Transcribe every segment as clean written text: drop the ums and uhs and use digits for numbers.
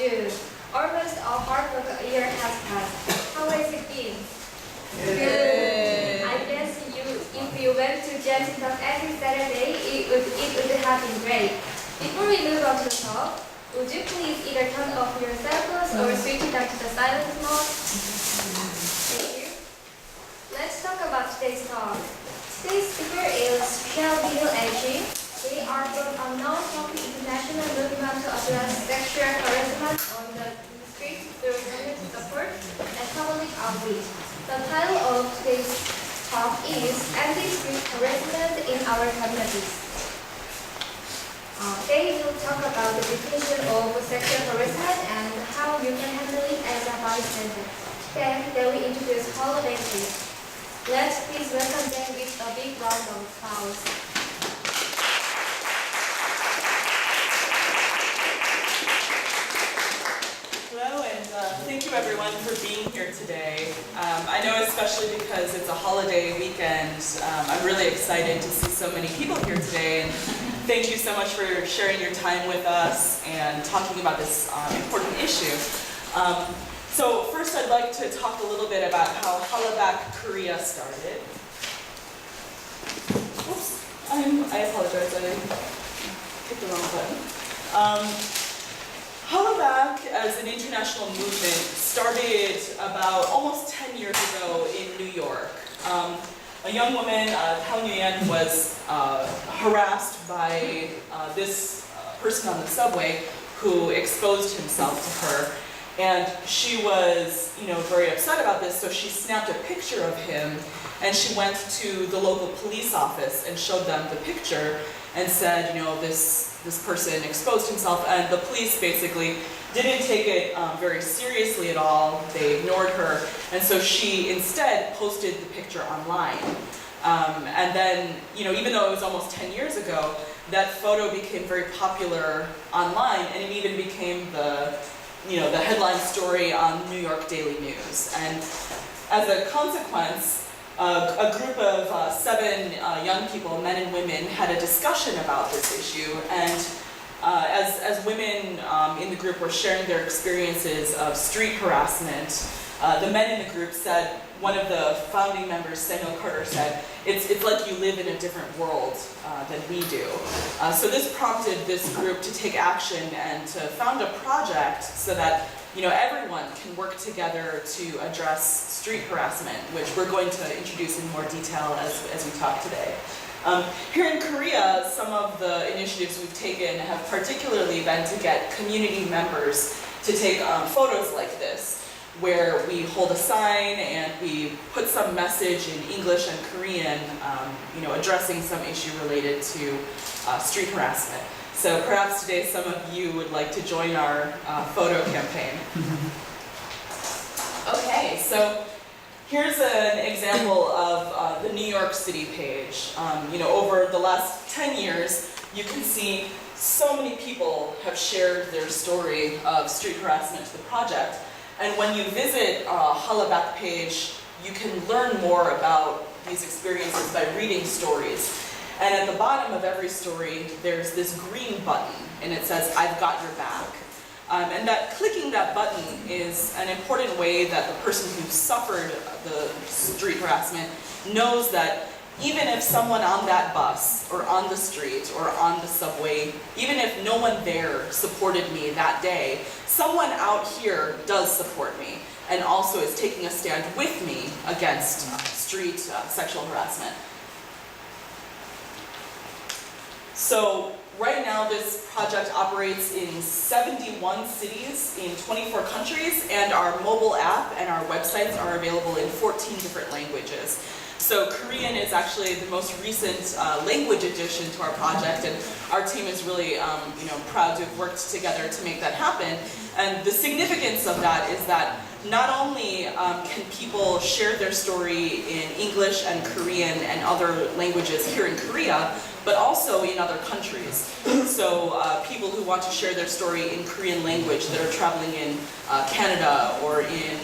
Gwangju. Almost a half of a year has passed. How has it been? Good. I guess if you went to GIC Talk every Saturday, it would have been great. Before we move on to the talk, would you please either turn off your cell phones or switch it back to the silence mode? Thank you. Let's talk about today's talk. Today's speaker is Chelle and Shim. They are from a non-profit international movement to address sexual harassment on the street through community support and public outreach. The title of today's talk is Ending Street Harassment in Our Communities. They will talk about the definition of sexual harassment and how you can handle it as a bystander. Then they will introduce Hollaback. Let's please welcome them with a big round of applause. Hello, and thank you everyone for being here today. I know especially because it's a holiday weekend, I'm really excited to see so many people here today, and thank you so much for sharing your time with us and talking about this important issue. So first I'd like to talk a little bit about how Hollaback Korea started. Oops, I apologize, I hit the wrong button. Hollaback as an international movement started about almost 10 years ago in New York. A young woman, Daejeon, was harassed by this person on the subway who exposed himself to her. And she was, very upset about this, so she snapped a picture of him and she went to the local police office and showed them the picture and said, this person exposed himself, and the police basically didn't take it very seriously at all. They ignored her, and so she instead posted the picture online. And then, even though it was almost 10 years ago, that photo became very popular online, and it even became the headline story on New York Daily News. And as a consequence, a group of 7 young people, men and women, had a discussion about this issue. And as women in the group were sharing their experiences of street harassment, the men in the group said, one of the founding members, Samuel Carter, said, it's like you live in a different world than we do. So this prompted this group to take action and to found a project so that everyone can work together to address street harassment, which we're going to introduce in more detail as we talk today. Here in Korea, some of the initiatives we've taken have particularly been to get community members to take photos like this, where we hold a sign and we put some message in English and Korean, addressing some issue related to street harassment. So perhaps today some of you would like to join our photo campaign. Okay, so here's an example of the New York City page. Over the last 10 years, you can see so many people have shared their story of street harassment to the project. And when you visit Hollaback page, you can learn more about these experiences by reading stories. And at the bottom of every story, there's this green button, and it says, "I've got your back." And clicking that button is an important way that the person who suffered the street harassment knows that even if someone on that bus, or on the street, or on the subway, even if no one there supported me that day, someone out here does support me, and also is taking a stand with me against street sexual harassment. So right now this project operates in 71 cities in 24 countries, and our mobile app and our websites are available in 14 different languages. So Korean is actually the most recent language addition to our project, and our team is really proud to have worked together to make that happen. And the significance of that is that not only can people share their story in English and Korean and other languages here in Korea, but also in other countries. So people who want to share their story in Korean language that are traveling in Canada or in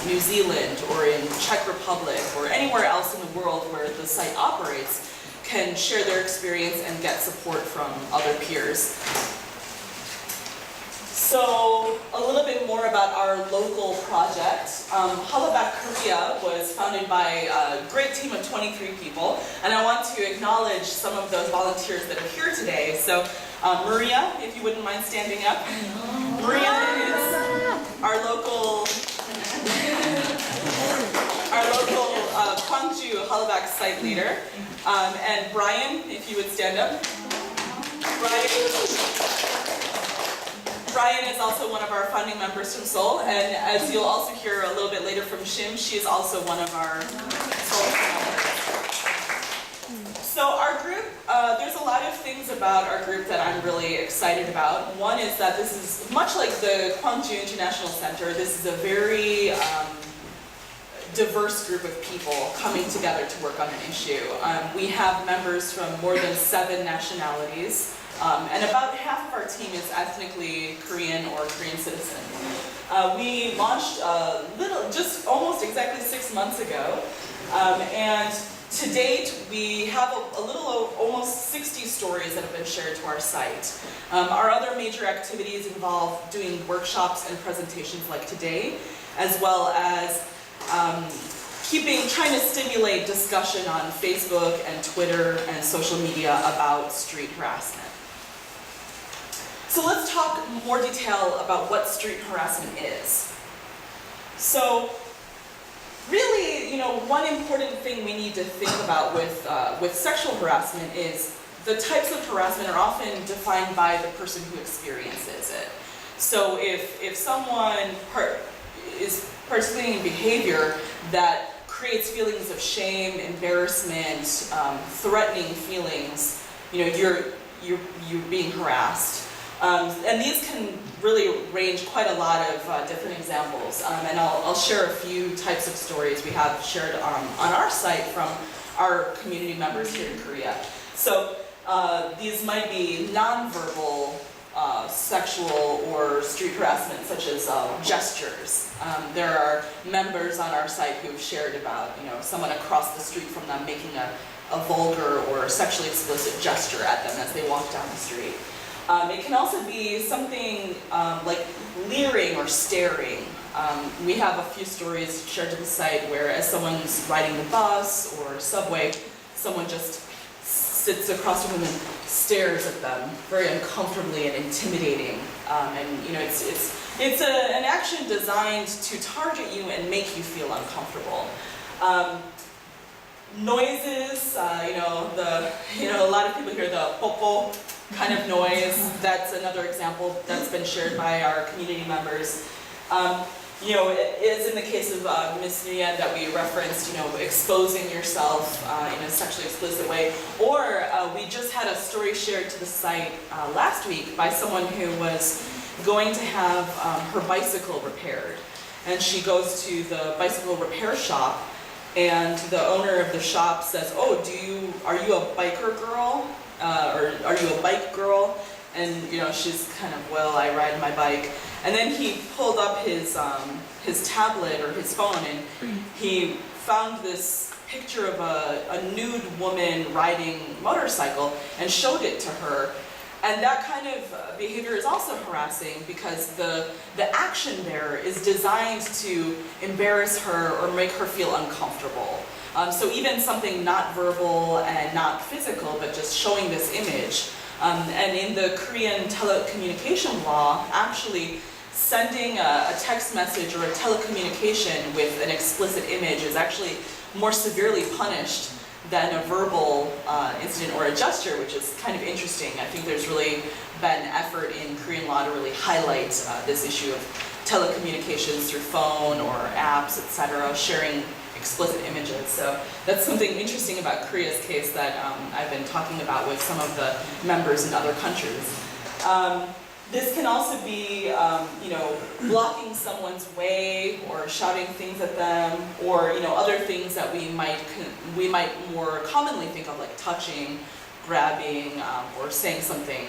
New Zealand or in Czech Republic or anywhere else in the world where the site operates can share their experience and get support from other peers. So a little bit more about our local project. Hollaback Korea was founded by a great team of 23 people, and I want to acknowledge some of those volunteers that are here today. So Maria, if you wouldn't mind standing up. Maria is our local Gwangju Hollaback site leader. And Brian, if you would stand up. Brian is also one of our founding members from Seoul, and as you'll also hear a little bit later from Shim, she is also one of our Seoul members. So our group, there's a lot of things about our group that I'm really excited about. One is that this is much like the Gwangju International Center. This is a very diverse group of people coming together to work on an issue. We have members from more than 7 nationalities. And about half of our team is ethnically Korean or Korean citizen. We launched just almost exactly 6 months ago. And to date, we have a little over almost 60 stories that have been shared to our site. Our other major activities involve doing workshops and presentations like today, as well as trying to stimulate discussion on Facebook and Twitter and social media about street harassment. So let's talk more detail about what street harassment is. So really, one important thing we need to think about with sexual harassment is the types of harassment are often defined by the person who experiences it. So if someone is participating in behavior that creates feelings of shame, embarrassment, threatening feelings, you're being harassed. And these can really range quite a lot of different examples. And I'll share a few types of stories we have shared on our site from our community members here in Korea. So these might be nonverbal sexual or street harassment, such as gestures. There are members on our site who've shared about someone across the street from them making a vulgar or sexually explicit gesture at them as they walk down the street. It can also be something like leering or staring. We have a few stories shared to the site where as someone's riding the bus or subway, someone just sits across from them and stares at them very uncomfortably and intimidating. It's an action designed to target you and make you feel uncomfortable. Noises, a lot of people hear the popo kind of noise. That's another example that's been shared by our community members. It is in the case of Ms. Nguyen that we referenced, exposing yourself in a sexually explicit way. Or we just had a story shared to the site last week by someone who was going to have her bicycle repaired. And she goes to the bicycle repair shop, and the owner of the shop says, "Oh, are you a biker girl? Or are you a bike girl?" And she's kind of, "Well, I ride my bike." And then he pulled up his tablet or his phone, and he found this picture of a nude woman riding a motorcycle and showed it to her. And that kind of behavior is also harassing because the action there is designed to embarrass her or make her feel uncomfortable. So even something not verbal and not physical, but just showing this image. And in the Korean telecommunication law, actually sending a text message or a telecommunication with an explicit image is actually more severely punished than a verbal incident or a gesture, which is kind of interesting. I think there's really been effort in Korean law to really highlight this issue of telecommunications through phone or apps, etc., sharing explicit images. So that's something interesting about Korea's case that I've been talking about with some of the members in other countries. This can also be, blocking someone's way or shouting things at them, or other things that we might more commonly think of, like touching, grabbing, or saying something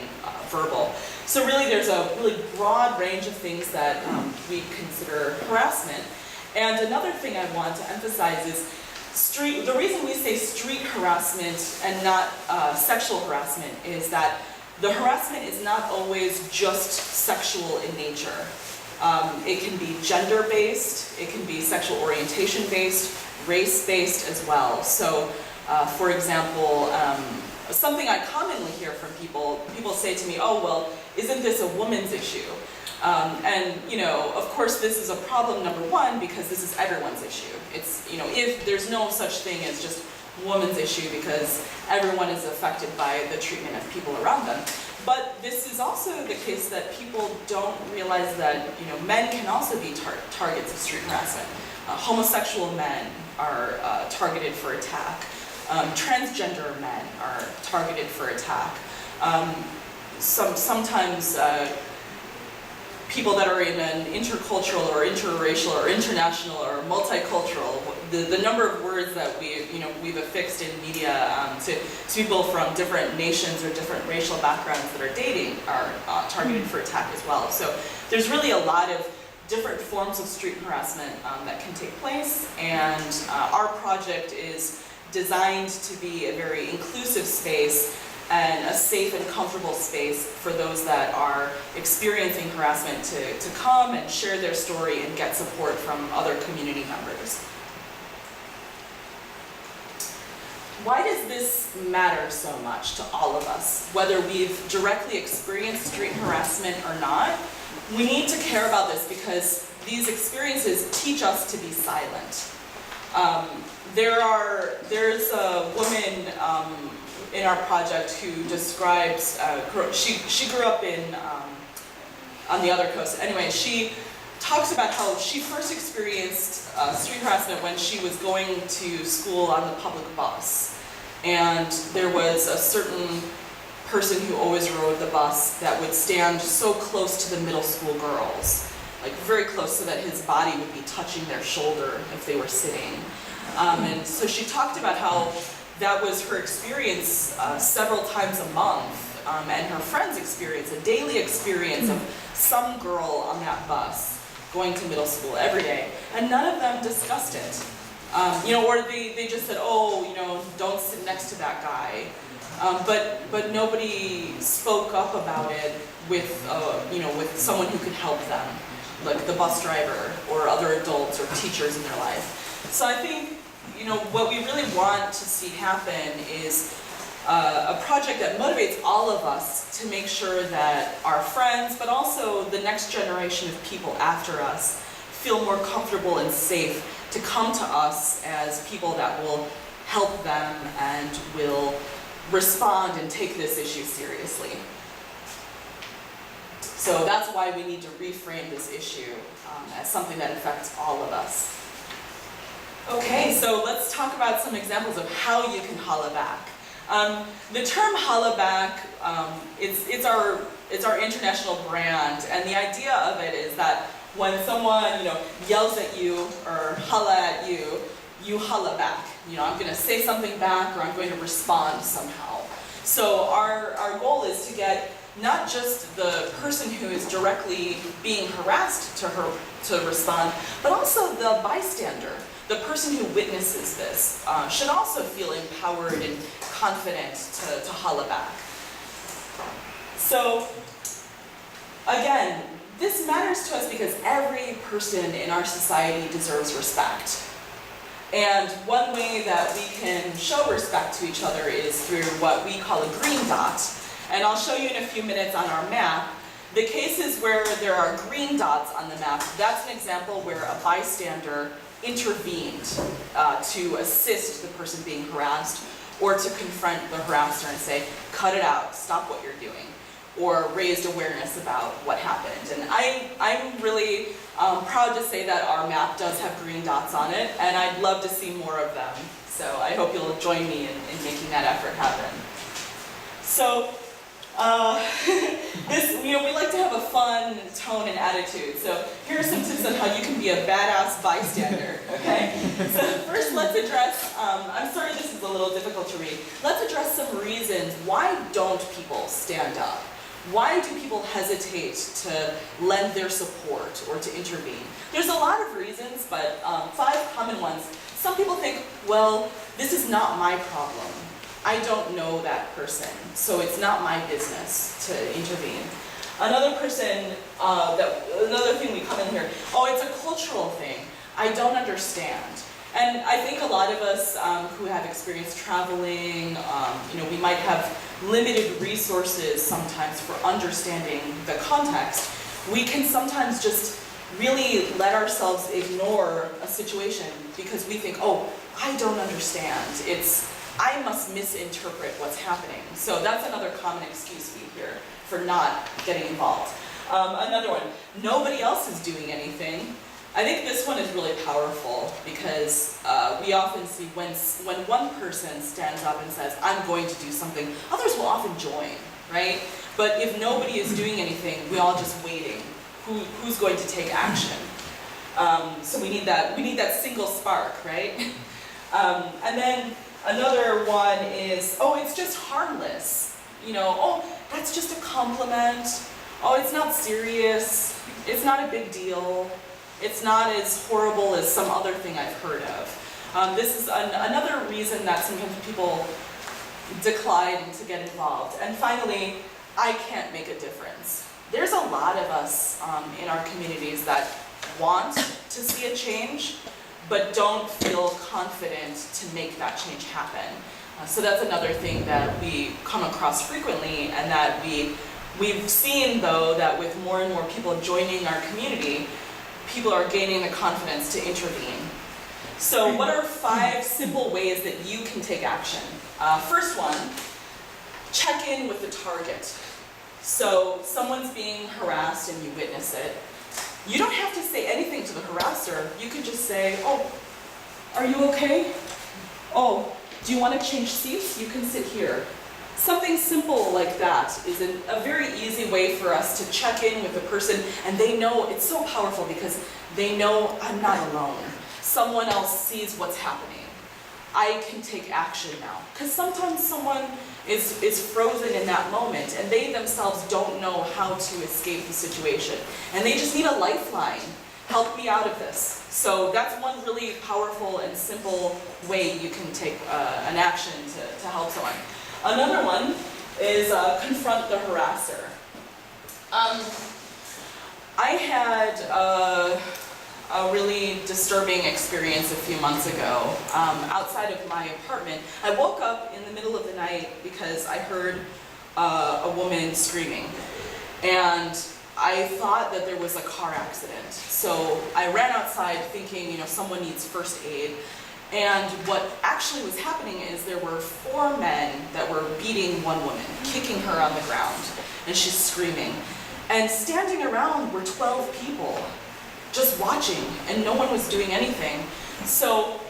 verbal. So really, there's a really broad range of things that we consider harassment. And another thing I want to emphasize is the reason we say street harassment and not sexual harassment is that the harassment is not always just sexual in nature. It can be gender-based, it can be sexual orientation-based, race-based as well. So, for example, something I commonly hear from people say to me, oh, well, isn't this a woman's issue? And, you know, of course this is a problem, number one, because this is everyone's issue. It's, you know, if there's no such thing as just woman's issue because everyone is affected by the treatment of people around them. But this is also the case that people don't realize that, you know, men can also be targets of street harassment. Homosexual men are targeted for attack. Transgender men are targeted for attack. Sometimes people that are in an intercultural or interracial or international or multicultural, the number of words that we've affixed in media to people from different nations or different racial backgrounds that are dating are targeted for attack as well. So there's really a lot of different forms of street harassment that can take place, and our project is designed to be a very inclusive space and a safe and comfortable space for those that are experiencing harassment to come and share their story and get support from other community members. Why does this matter so much to all of us? Whether we've directly experienced street harassment or not, we need to care about this because these experiences teach us to be silent. There's a woman in our project who describes, she grew up on the other coast. Anyway, she talks about how she first experienced street harassment when she was going to school on the public bus. And there was a certain person who always rode the bus that would stand so close to the middle school girls, like very close so that his body would be touching their shoulder if they were sitting. And so she talked about how that was her experience several times a month, and her friend's experience, a daily experience of some girl on that bus going to middle school every day, and none of them discussed it. Or they just said, oh, don't sit next to that guy. But nobody spoke up about it with someone who could help them, like the bus driver or other adults or teachers in their life. So I think, what we really want to see happen is a project that motivates all of us to make sure that our friends, but also the next generation of people after us, feel more comfortable and safe to come to us as people that will help them and will respond and take this issue seriously. So that's why we need to reframe this issue as something that affects all of us. Okay, so let's talk about some examples of how you can Hollaback. The term Hollaback, it's our international brand, and the idea of it is that when someone yells at you or holla at you, you holla back. I'm going to say something back, or I'm going to respond somehow. So our goal is to get not just the person who is directly being harassed to respond, but also the bystander, the person who witnesses this, should also feel empowered and confident to holla back. So again, this matters to us because every person in our society deserves respect. And one way that we can show respect to each other is through what we call a green dot. And I'll show you in a few minutes on our map. The cases where there are green dots on the map, that's an example where a bystander intervened to assist the person being harassed, or to confront the harasser and say, cut it out, stop what you're doing, or raised awareness about what happened. And I'm really proud to say that our map does have green dots on it, and I'd love to see more of them. So I hope you'll join me in making that effort happen. So we like to have a fun tone and attitude. So here are some tips on how you can be a badass bystander, okay? So first let's address, I'm sorry this is a little difficult to read. Let's address some reasons why don't people stand up? Why do people hesitate to lend their support or to intervene? There's a lot of reasons, but 5 common ones. Some people think, well, this is not my problem. I don't know that person, so it's not my business to intervene. Another person, another thing we come in here, oh, it's a cultural thing. I don't understand. And I think a lot of us who have experience traveling, we might have limited resources sometimes for understanding the context. We can sometimes just really let ourselves ignore a situation because we think, oh, I don't understand. I must misinterpret what's happening. So that's another common excuse we hear for not getting involved. Another one, nobody else is doing anything. I think this one is really powerful because we often see when one person stands up and says, I'm going to do something, others will often join, right? But if nobody is doing anything, we're all just waiting. Who's going to take action? So we need that single spark, right? And then another one is, oh, it's just harmless. Oh, that's just a compliment. Oh, it's not serious. It's not a big deal. It's not as horrible as some other thing I've heard of. This is another reason that sometimes people decline to get involved. And finally, I can't make a difference. There's a lot of us in our communities that want to see a change, but don't feel confident to make that change happen. So that's another thing that we come across frequently, and that we've seen, though, that with more and more people joining our community, people are gaining the confidence to intervene. So what are 5 simple ways that you can take action? First one, check in with the target. So someone's being harassed and you witness it. You don't have to say anything to the harasser. You could just say, oh, are you okay? Oh, do you want to change seats? You can sit here. Something simple like that is a very easy way for us to check in with the person, and they know, it's so powerful because they know I'm not alone. Someone else sees what's happening. I can take action now. Because sometimes someone is frozen in that moment and they themselves don't know how to escape the situation. And they just need a lifeline. Help me out of this. So that's one really powerful and simple way you can take an action to help someone. Another one is confront the harasser. I had a really disturbing experience a few months ago outside of my apartment. I woke up in the middle of the night because I heard a woman screaming, and I thought that there was a car accident. So I ran outside thinking, someone needs first aid. And what actually was happening is there were 4 men that were beating one woman, kicking her on the ground, and she's screaming. And standing around were 12 people, just watching, and no one was doing anything. So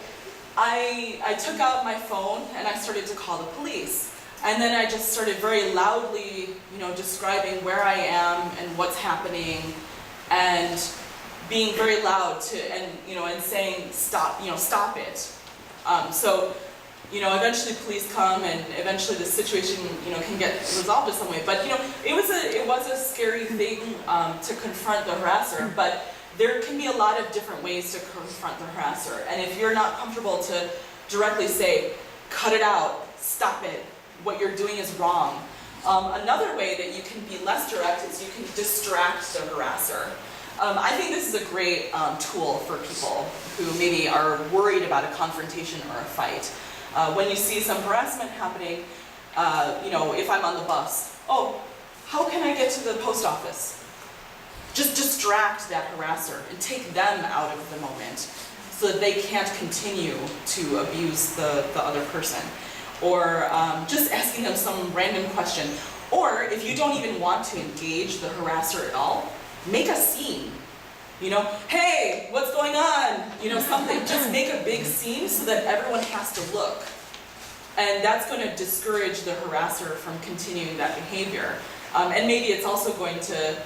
I took out my phone and I started to call the police. And then I just started very loudly, describing where I am and what's happening, and being very loud and saying stop, stop it. Eventually police come, and eventually the situation, can get resolved in some way. But it was a scary thing to confront the harasser. But there can be a lot of different ways to confront the harasser. And if you're not comfortable to directly say, cut it out, stop it, what you're doing is wrong. Another way that you can be less direct is you can distract the harasser. I think this is a great tool for people who maybe are worried about a confrontation or a fight. When you see some harassment happening, if I'm on the bus, oh, how can I get to the post office? Just distract that harasser and take them out of the moment so that they can't continue to abuse the other person. Or just asking them some random question. Or if you don't even want to engage the harasser at all, make a scene. Hey, what's going on? Something. Just make a big scene so that everyone has to look. And that's going to discourage the harasser from continuing that behavior. And maybe it's also going to,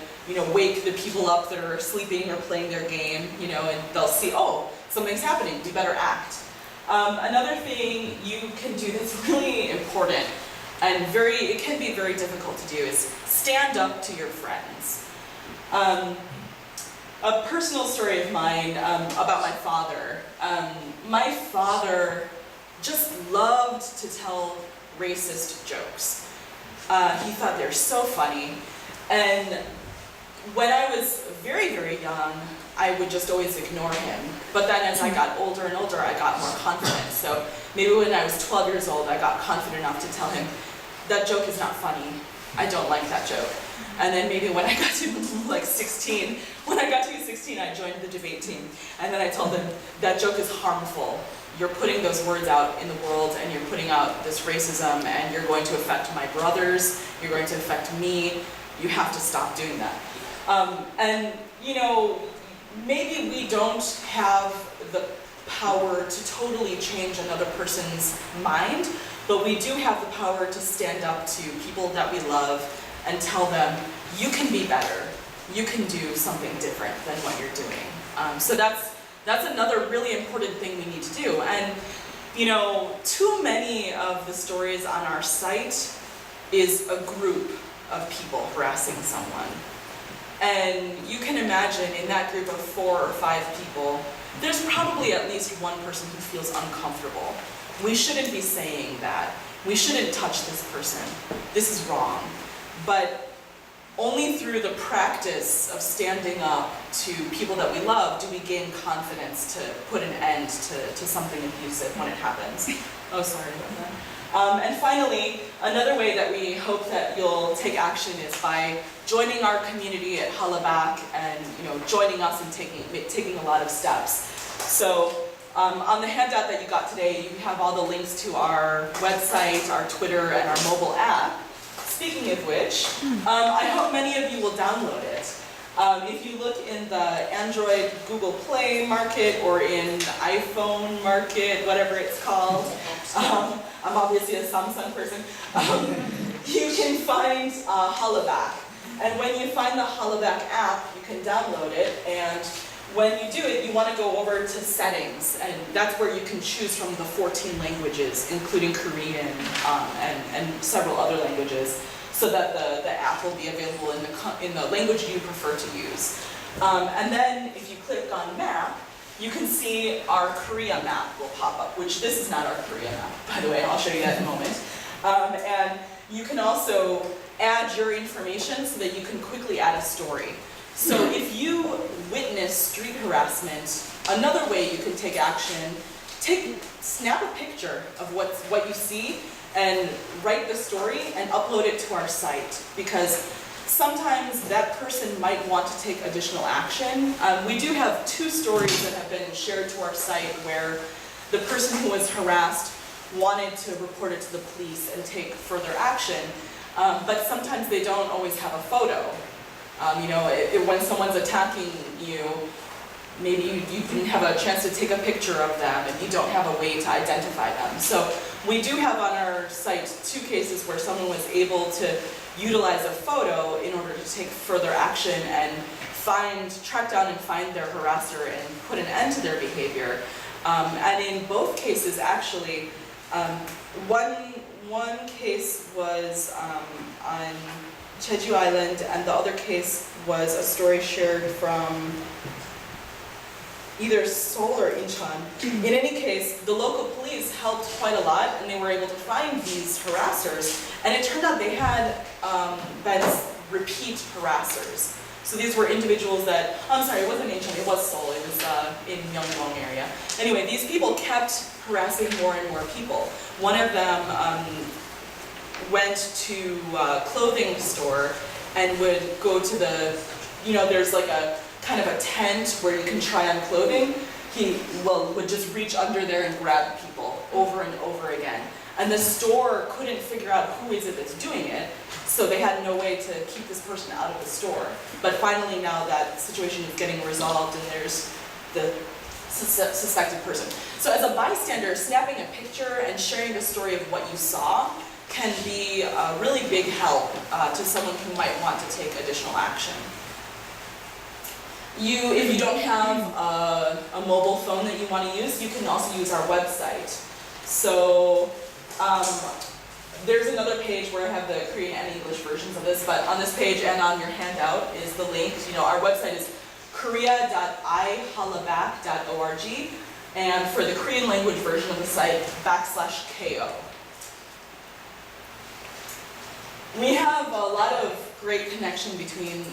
wake the people up that are sleeping or playing their game, and they'll see, oh, something's happening, we better act. Another thing you can do that's really important and it can be very difficult to do is stand up to your friends. A personal story of mine about my father. My father just loved to tell racist jokes. He thought they were so funny. And when I was very, very young, I would just always ignore him. But then as I got older and older, I got more confident. So maybe when I was 12 years old, I got confident enough to tell him, that joke is not funny. I don't like that joke. And then maybe when I got to like 16, I joined the debate team. And then I told them, that joke is harmful. You're putting those words out in the world, and you're putting out this racism, and you're going to affect my brothers, you're going to affect me. You have to stop doing that. And you know, maybe we don't have the power to totally change another person's mind, but we do have the power to stand up to people that we love and tell them, you can be better. You can do something different than what you're doing. So that's another really important thing we need to do. And you know, too many of the stories on our site is a group of people harassing someone. And you can imagine in that group of 4 or 5 people, there's probably at least one person who feels uncomfortable. We shouldn't be saying that. We shouldn't touch this person. This is wrong. But only through the practice of standing up to people that we love do we gain confidence to put an end to something abusive when it happens. Oh, sorry about that. And finally, another way that we hope that you'll take action is by joining our community at Hollaback and joining us and taking a lot of steps. So on the handout that you got today, you have all the links to our website, our Twitter, and our mobile app. Speaking of which, I hope many of you will download it. If you look in the Android Google Play market or in iPhone market, whatever it's called, I'm obviously a Samsung person, you can find Hollaback. And when you find the Hollaback app, you can download it, and when you do it, you want to go over to settings, and that's where you can choose from the 14 languages, including Korean and several other languages, so that the app will be available in the language you prefer to use. And then if you click on map, you can see our Korea map will pop up, which this is not our Korea map, by the way. I'll show you that in a moment. And you can also add your information so that you can quickly add a story. So if you witness street harassment, another way you can take action, snap a picture of what you see and write the story and upload it to our site, because sometimes that person might want to take additional action. We do have 2 stories that have been shared to our site where the person who was harassed wanted to report it to the police and take further action, but sometimes they don't always have a photo. When someone's attacking you, maybe you can have a chance to take a picture of them and you don't have a way to identify them. So we do have on our site 2 cases where someone was able to utilize a photo in order to take further action and track down and find their harasser and put an end to their behavior. And in both cases, actually, one case was on Jeju Island, and the other case was a story shared from either Seoul or Incheon. In any case, the local police helped quite a lot, and they were able to find these harassers. And it turned out they had been repeat harassers. So these were individuals that, I'm sorry, it wasn't Incheon, it was Seoul, it was in Myeongdong area. Anyway, these people kept harassing more and more people. One of them went to a clothing store and would go to there's like a kind of a tent where you can try on clothing. He would just reach under there and grab people over and over again. And the store couldn't figure out who is it that's doing it, so they had no way to keep this person out of the store. But finally now that situation is getting resolved and there's the suspected person. So as a bystander, snapping a picture and sharing the story of what you saw can be a really big help to someone who might want to take additional action. If you don't have a mobile phone that you want to use, you can also use our website. So there's another page where I have the Korean and English versions of this, but on this page and on your handout is the link. Our website is korea.ihollaback.org. and for the Korean language version of the site, /KO. We have a lot of great connection between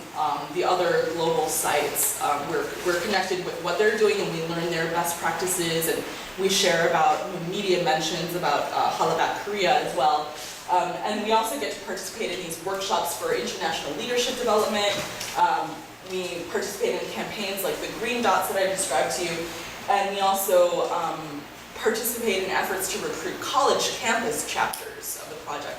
the other global sites. We're connected with what they're doing, and we learn their best practices, and we share about media mentions about Hollaback Korea as well. And we also get to participate in these workshops for international leadership development. We participate in campaigns like the green dots that I described to you, and we also participate in efforts to recruit college campus chapters of the project,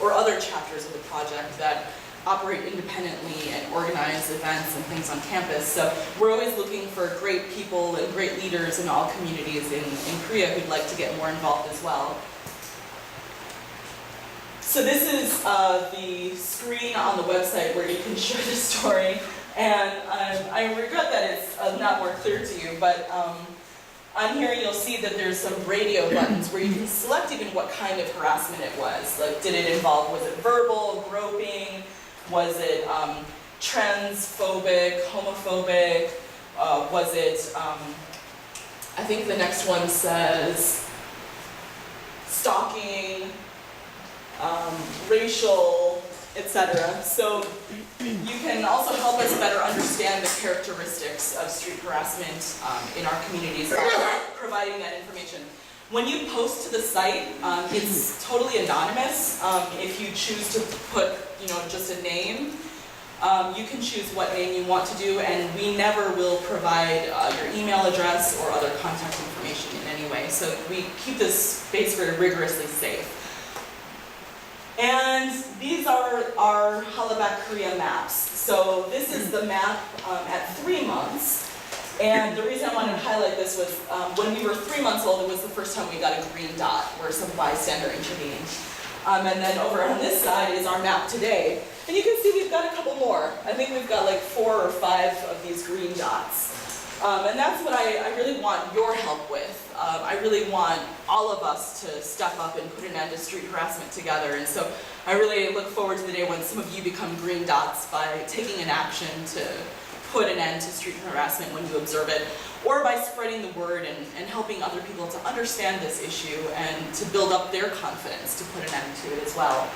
or other chapters of the project that operate independently and organize events and things on campus. So we're always looking for great people and great leaders in all communities in Korea who'd like to get more involved as well. So this is the screen on the website where you can share the story. And I regret that it's not more clear to you, but on here you'll see that there's some radio buttons where you can select even what kind of harassment it was. Like, did it involve, was it verbal, groping? Was it transphobic, homophobic? Was it, I think the next one says stalking, racial, etc. So you can also help us better understand the characteristics of street harassment in our communities by providing that information. When you post to the site, it's totally anonymous. If you choose to put, just a name, you can choose what name you want to do, and we never will provide your email address or other contact information in any way. So we keep this space very rigorously safe. And these are our Hollaback Korea maps. So this is the map at 3 months. And the reason I wanted to highlight this was when we were 3 months old, it was the first time we got a green dot where some bystander intervened. And then over on this side is our map today. And you can see we've got a couple more. I think we've got like 4 or 5 of these green dots. And that's what I really want your help with. I really want all of us to step up and put an end to street harassment together. And so I really look forward to the day when some of you become green dots by taking an action to put an end to street harassment when you observe it, or by spreading the word and helping other people to understand this issue and to build up their confidence to put an end to it as well.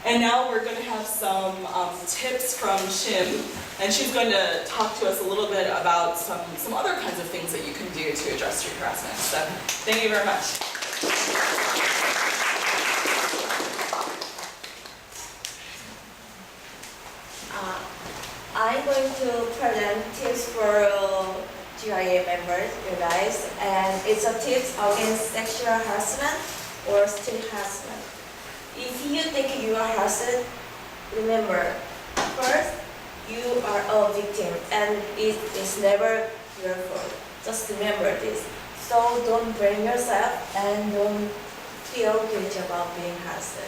And now we're going to have some tips from Shim, and she's going to talk to us a little bit about some other kinds of things that you can do to address street harassment. So thank you very much. I'm going to present tips for GIA members, you guys, and it's a tips against sexual harassment or street harassment. If you think you are harassed, remember, first, you are a victim and it is never your fault. Just remember this. So don't blame yourself and don't feel guilty about being harassed.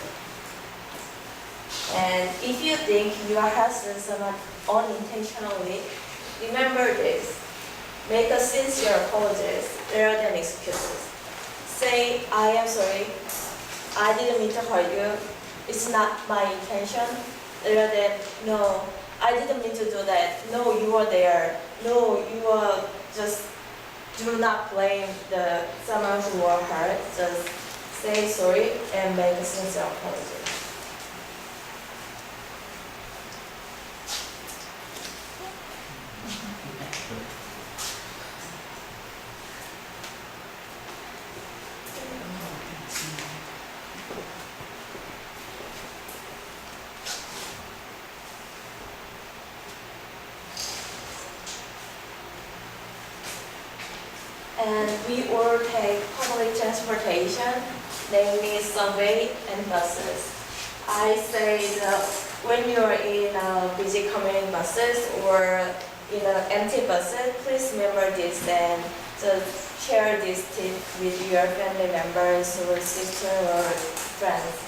And if you think you are harassing someone unintentionally, remember this. Make a sincere apology rather than excuses. Say, I am sorry. I didn't mean to hurt you. It's not my intention. Rather than, no, I didn't mean to do that. No, you were there. No, you were just, do not blame someone who was hurt. Just say sorry and make a sincere apology. And we all take public transportation, namely subway and buses. I say that when you're in busy commuting buses or in empty buses, please remember this and just share this tip with your family members or sister or friends.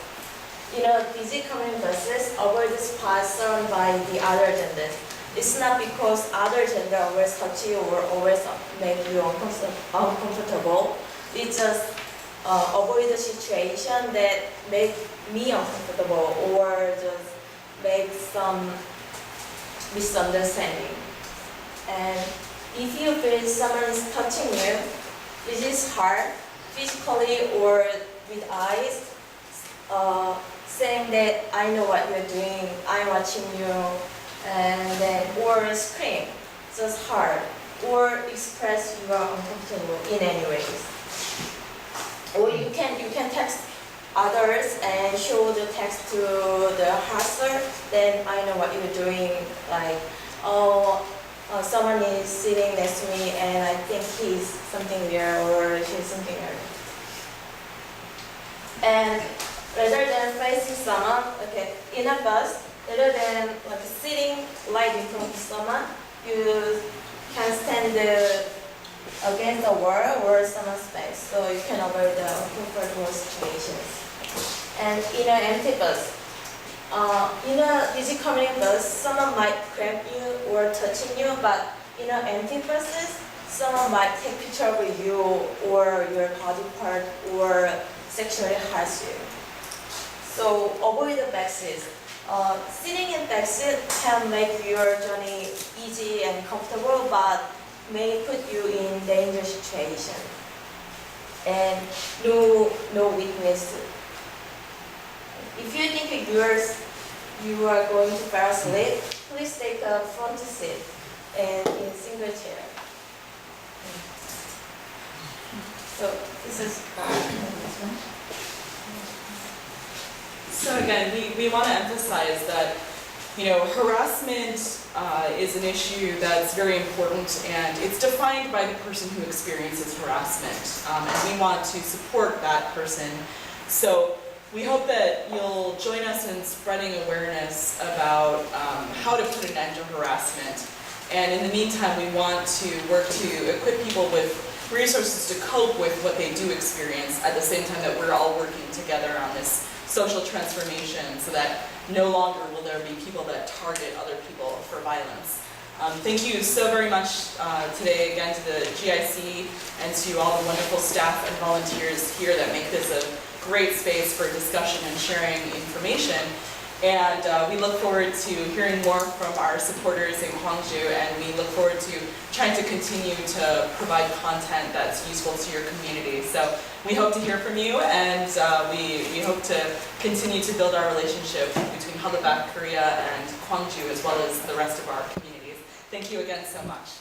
Busy commuting buses, avoid spots surrounded by the other gender. It's not because other gender always touch you or always make you uncomfortable. It's just avoid the situation that make me uncomfortable or just make some misunderstanding. And if you feel someone is touching you, which is hard, physically or with eyes, saying that I know what you're doing, I'm watching you, and then, or scream, just hard, or express you are uncomfortable in any ways. Or you can text others and show the text to the harasser, then I know what you're doing, like, someone is sitting next to me and I think he's something weird or she's something weird. And rather than facing someone, okay, in a bus, rather than like sitting right in front of someone, you can stand against the wall or someone's face, so you can avoid the uncomfortable situations. And in an empty bus, in a busy commuting bus, someone might grab you or touching you, but in an empty buses, someone might take picture of you or your body part or sexually harass you. So avoid the backseat. Sitting in backseat can make your journey easy and comfortable, but may put you in dangerous situation. And no weakness. If you think you are going to fall asleep, please take a front seat and in single chair. So this is So again, we want to emphasize that, you know, harassment is an issue that's very important, and it's defined by the person who experiences harassment, and we want to support that person. So we hope that you'll join us in spreading awareness about how to put an end to harassment. And in the meantime, we want to work to equip people with resources to cope with what they do experience at the same time that we're all working together on this social transformation, so that no longer will there be people that target other people for violence. Thank you so very much today again to the GIC and to all the wonderful staff and volunteers here that make this a great space for discussion and sharing information. And we look forward to hearing more from our supporters in Gwangju, and we look forward to trying to continue to provide content that's useful to your community. So we hope to hear from you, and we hope to continue to build our relationship between Hollaback, Korea, and Gwangju, as well as the rest of our communities. Thank you again so much.